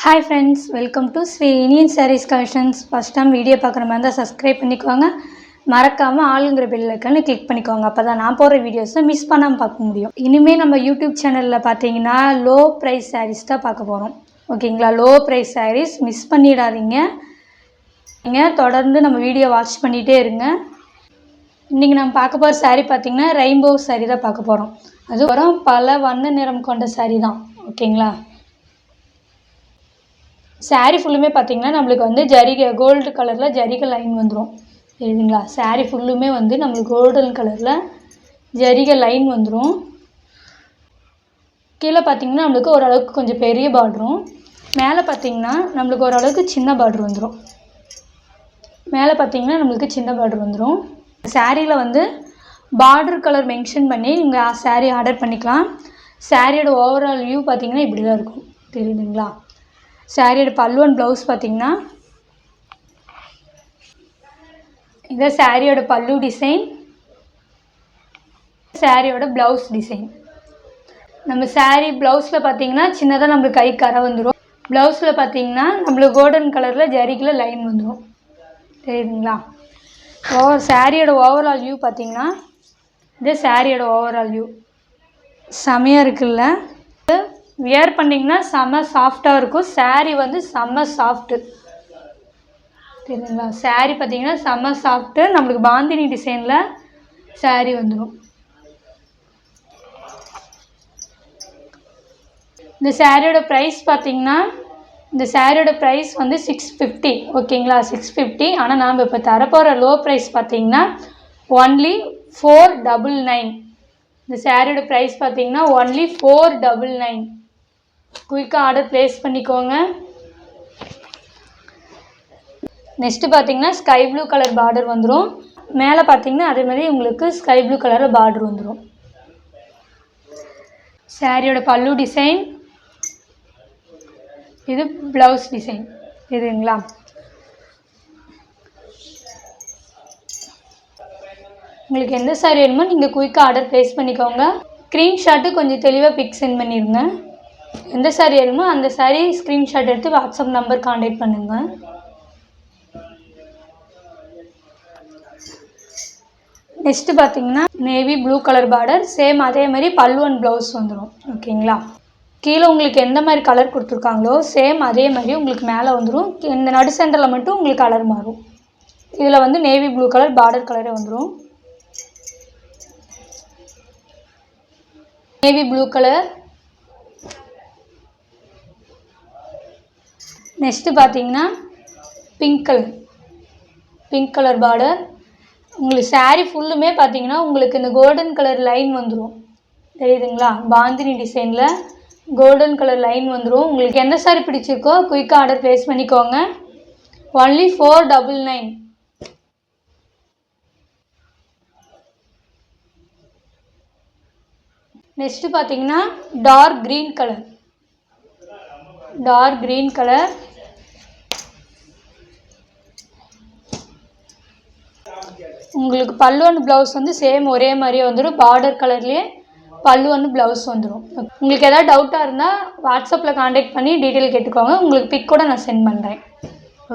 Hi friends, welcome to Sri Indian Sarees Collections. First time video பார்க்குற மாதிரி இருந்தால் subscribe பண்ணிக்கோங்க. மறக்காமல் ஆளுங்கிற பெல் ஐக்கானை கிளிக் பண்ணிக்கோங்க. அப்போ தான் நான் போகிற வீடியோஸை மிஸ் பண்ணாமல் பார்க்க முடியும். இனிமேல் நம்ம யூடியூப் சேனலில் பார்த்தீங்கன்னா லோ ப்ரைஸ் சாரீஸ் தான் பார்க்க போகிறோம். ஓகேங்களா? லோ ப்ரைஸ் சாரீஸ் மிஸ் பண்ணிடாதீங்க. நீங்கள் தொடர்ந்து நம்ம வீடியோ வாட்ச் பண்ணிகிட்டே இருங்க. இன்றைக்கி நம்ம பார்க்க போகிற சாரீ பார்த்திங்கன்னா ரெயின்போ சாரீ தான் பார்க்க போகிறோம். அதுக்கப்புறம் பல வண்ண நிறம் கொண்ட சாரீ தான். ஓகேங்களா? சாரீ ஃபுல்லுமே பார்த்திங்கன்னா நம்மளுக்கு வந்து ஜரிகை கோல்டு கலரில் ஜரிகை லைன் வந்துடும். சரிங்களா? சாரீ ஃபுல்லுமே வந்து நம்மளுக்கு கோல்டன் கலரில் ஜரிகை லைன் வந்துடும். கீழே பார்த்திங்கன்னா நம்மளுக்கு ஓரளவுக்கு கொஞ்சம் பெரிய பார்டரும், மேலே பார்த்திங்கன்னா நம்மளுக்கு ஓரளவுக்கு சின்ன பார்டர் வந்துடும். மேலே பார்த்திங்கன்னா நம்மளுக்கு சின்ன பார்டர் வந்துடும். சாரியில் வந்து பார்டர் கலர் மென்ஷன் பண்ணி நீங்கள் சாரீ ஆர்டர் பண்ணிக்கலாம். சாரியோட ஓவரால் வியூ பார்த்திங்கன்னா இப்படி தான் இருக்கும். தெரியுதுங்களா? சாரியோட பல்லு அண்ட் ப்ளவுஸ் பார்த்திங்கன்னா இந்த சாரியோட பல்லு டிசைன், சாரியோட ப்ளவுஸ் டிசைன். நம்ம சாரீ ப்ளவுஸில் பார்த்திங்கன்னா சின்னதாக நம்மளுக்கு கை கரை வந்துடும். ப்ளவுஸில் பார்த்திங்கன்னா நம்மளுக்கு கோல்டன் கலரில் ஜரிகில் லைன் வந்துடும். தெரியுதுங்களா? சாரியோட ஓவரால் வியூ பார்த்திங்கன்னா இது சாரியோட ஓவரால் வியூ செமையாக இருக்குல்ல. வியர் பண்ணிங்கன்னா செம்ம சாஃப்டாக இருக்கும். சாரீ வந்து செம்ம சாஃப்ட்டு. தெரியுங்களா? சாரீ பார்த்திங்கன்னா செம்ம சாஃப்ட்டு. நம்மளுக்கு பாந்தினி டிசைனில் சாரீ வந்துடும். இந்த சாரியோட ப்ரைஸ் பார்த்திங்கன்னா இந்த சாரியோட ப்ரைஸ் வந்து 650. ஓகேங்களா? 650. ஆனால் நாம் இப்போ தரப்போகிற லோ ப்ரைஸ் பார்த்திங்கன்னா ஒன்லி 499. இந்த சாரியோட ப்ரைஸ் பார்த்திங்கன்னா ஒன்லி 499. குயிக்காக ஆர்டர் ப்ளேஸ் பண்ணிக்கோங்க. நெக்ஸ்ட்டு பார்த்திங்கன்னா ஸ்கை ப்ளூ கலர் பார்டர் வந்துடும். மேலே பார்த்திங்கன்னா அதே மாதிரி உங்களுக்கு ஸ்கை ப்ளூ கலரில் பார்டர் வந்துடும். சாரியோட பல்லு டிசைன், இது ப்ளவுஸ் டிசைன். இதுங்களா? உங்களுக்கு எந்த சாரீ வேணுமோ நீங்கள் குயிக்காக ஆர்டர் ப்ளேஸ் பண்ணிக்கோங்க. ஸ்க்ரீன்ஷாட்டு கொஞ்சம் தெளிவாக பிக் சென்ட் பண்ணிடுங்க. எந்த சாரீ வேணுமோ அந்த சாரீ ஸ்க்ரீன்ஷாட் எடுத்து வாட்ஸ்அப் நம்பர் கான்டாக்ட் பண்ணுங்கள். நெக்ஸ்ட்டு பார்த்திங்கன்னா navy blue colour border, same அதே மாதிரி பல்லு அண்ட் ப்ளவுஸ் வந்துடும். ஓகேங்களா? கீழே உங்களுக்கு எந்த மாதிரி கலர் கொடுத்துருக்காங்களோ சேம் அதே மாதிரி உங்களுக்கு மேலே வந்துடும். இந்த நடு சென்டரில் மட்டும் உங்களுக்கு கலர் மாறும். இதில் வந்து நேவி ப்ளூ கலர் பார்டர் கலரே வந்துடும். Navy blue colour. நெக்ஸ்ட்டு பார்த்திங்கன்னா பிங்க் கலர் பார்டர். உங்களுக்கு சாரீ ஃபுல்லுமே பார்த்திங்கன்னா உங்களுக்கு இந்த கோல்டன் கலர் லைன் வந்துடும். தெரியுதுங்களா? பாந்தினி டிசைனில் கோல்டன் கலர் லைன் வந்துடும். உங்களுக்கு எந்த சாரீ பிடிச்சிருக்கோ குயிக்காக ஆர்டர் ப்ளேஸ் பண்ணிக்கோங்க. ஒன்லி 499. நெக்ஸ்ட்டு பார்த்திங்கன்னா டார்க் க்ரீன் கலர். உங்களுக்கு பல்லு அண்ட் ப்ளவுஸ் வந்து சேம் ஒரே மாதிரியே வந்துடும். பார்டர் கலர்லேயே பல்லு அண்ட் ப்ளவுஸ் வந்துடும். உங்களுக்கு எதாவது டவுட்டாக இருந்தால் வாட்ஸ்அப்பில் கான்டாக்ட் பண்ணி டீட்டெயில் கேட்டுக்கோங்க. உங்களுக்கு பிக் கூட நான் சென்ட் பண்ணுறேன்.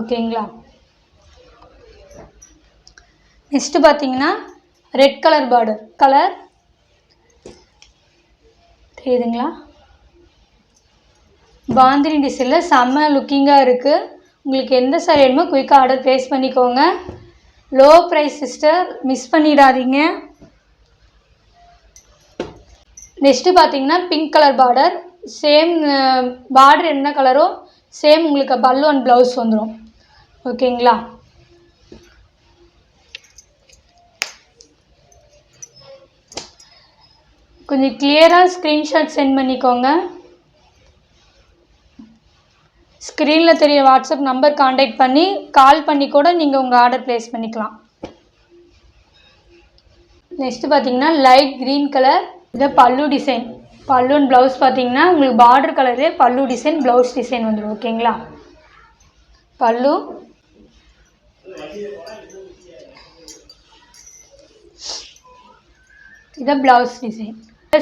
ஓகேங்களா? நெக்ஸ்ட்டு பார்த்திங்கன்னா ரெட் கலர் பார்டர் கலர். தெரியுதுங்களா? பாந்தினி டிசைனில் செம்ம லுக்கிங்காக இருக்குது. உங்களுக்கு எந்த சாரீ வேணுமோ குயிக்காக ஆர்டர் ப்ளேஸ் பண்ணிக்கோங்க. லோ ப்ரைஸ் சிஸ்டர், மிஸ் பண்ணிடாதீங்க. நெக்ஸ்ட்டு பார்த்திங்கன்னா pink colour border. Same border என்ன கலரோ சேம் உங்களுக்கு பல்லு அண்ட் ப்ளவுஸ் வந்துடும். ஓகேங்களா? கொஞ்சம் கிளியராக ஸ்க்ரீன்ஷாட் சென்ட் பண்ணிக்கோங்க. ஸ்க்ரீனில் தெரிய வாட்ஸ்அப் நம்பர் கான்டாக்ட் பண்ணி கால் பண்ணி கூட நீங்கள் உங்கள் ஆர்டர் ப்ளேஸ் பண்ணிக்கலாம். நெக்ஸ்ட்டு பார்த்திங்கன்னா லைட் க்ரீன் கலர். இது பல்லு டிசைன். பல்லு அண்ட் ப்ளவுஸ் பார்த்திங்கன்னா உங்களுக்கு பார்டர் கலரே பல்லு டிசைன் ப்ளவுஸ் டிசைன் வந்துடும். ஓகேங்களா? பல்லு, இது ப்ளவுஸ் டிசைன்.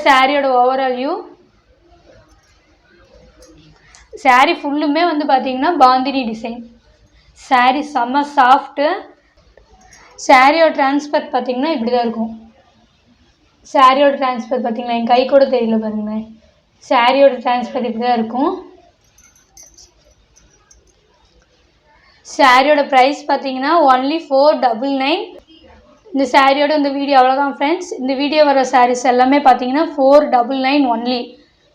சாரியோட ஓவரால் வியூ. saree ஃபுல்லுமே வந்து பார்த்தீங்கன்னா பாந்தினி டிசைன். saree செம்ம சாஃப்ட்டு. சாரியோட டிரான்ஸ்பர் பார்த்தீங்கன்னா இப்படி தான் இருக்கும். சாரியோட டிரான்ஸ்பர் பார்த்தீங்களா, என் கை கூட தெரியல பாருங்களேன். சாரியோட டிரான்ஸ்பர் இப்படி தான் இருக்கும். சாரியோட ப்ரைஸ் பார்த்தீங்கன்னா ஒன்லி 499. இந்த சாரியோட இந்த வீடியோ அவ்வளோதான் ஃப்ரெண்ட்ஸ். இந்த வீடியோ வர சாரீஸ் எல்லாமே பார்த்தீங்கன்னா 499 ஒன்லி.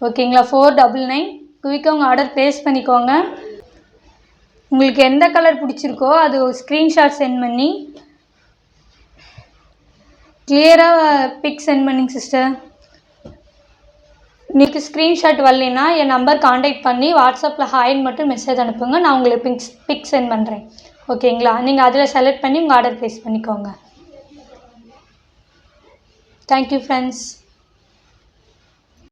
ஓகேங்களா, 499. குயிக்காக உங்கள் ஆர்டர் ப்ளேஸ் பண்ணிக்கோங்க. உங்களுக்கு எந்த கலர் பிடிச்சிருக்கோ அது ஒரு ஸ்க்ரீன்ஷாட் சென்ட் பண்ணி கிளியராக பிக் சென்ட் பண்ணிங்க சிஸ்டர். உங்களுக்கு ஸ்க்ரீன்ஷாட் வரலைன்னா என் நம்பர் காண்டாக்ட் பண்ணி வாட்ஸ்அப்பில் ஹாய்ன்னு மட்டும் மெசேஜ் அனுப்புங்க. நான் உங்களுக்கு பிக் சென்ட் பண்ணுறேன். ஓகேங்களா, நீங்கள் அதில் செலக்ட் பண்ணி உங்கள் ஆர்டர் ப்ளேஸ் பண்ணிக்கோங்க. Thank you friends.